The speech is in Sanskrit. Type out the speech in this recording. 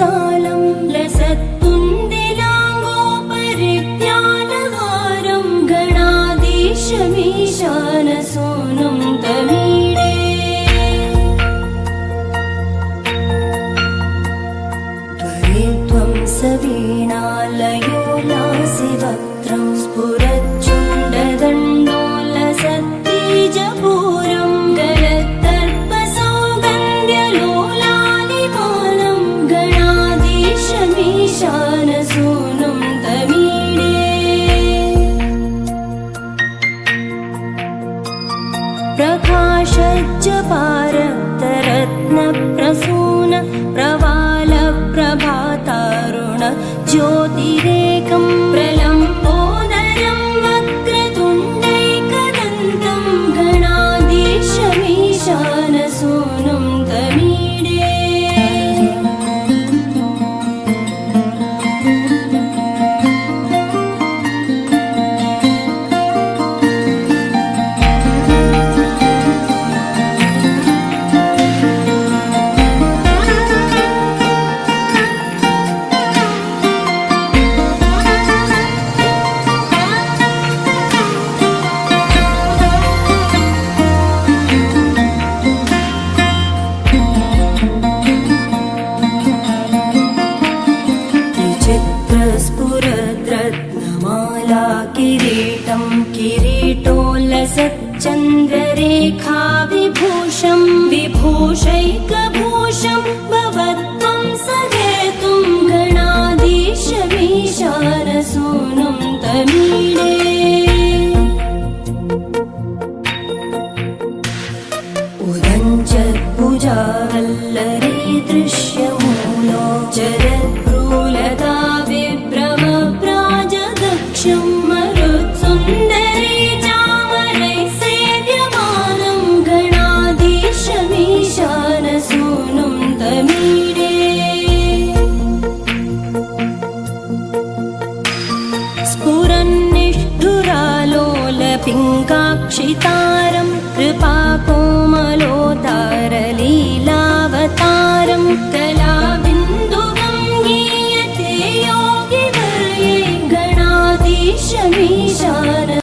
वक्षस्थलं लसत्तुन्दिलाङ्गोपरिज्ञानहारं गणाधीशमीशानसूनुं तमीडे त्वरित्वं सवीणालयोलासिवक्त्रं स्फुरच्चुण्डदण्डोलसत्तीजपूरं गलत्तर्पसौगन्ध्यलोलालिपानं गणाधीशमीशानसूनुं तमीडे प्रकाशज्जपारक्तरत्नप्रसून प्रवालप्रभातारुण ज्योतिरेकं प्रलम्बोदरं वक्रतुण्डैकदन्तं गणाधीशमीशानसूनुं तमीडे स्फुरद्रत्नमाला किरीटं किरीटोल्लसच्चन्द्ररेखा विभूषं विभूषैकभूषं भवत्वं सहेतुं गणाधीशमीशानसूनुं तमीडे उदञ्चद्भुजावल्लरी दृश्यमूलो चरद्भ्रूलता विभ्रमप्राजदक्षं मरुत्सुन्दरी चामरैः सेव्यमानं गणाधीशमीशानसूनुं तमीडे स्फुरन्निष्ठुरालोलपिङ्गाक्षितारं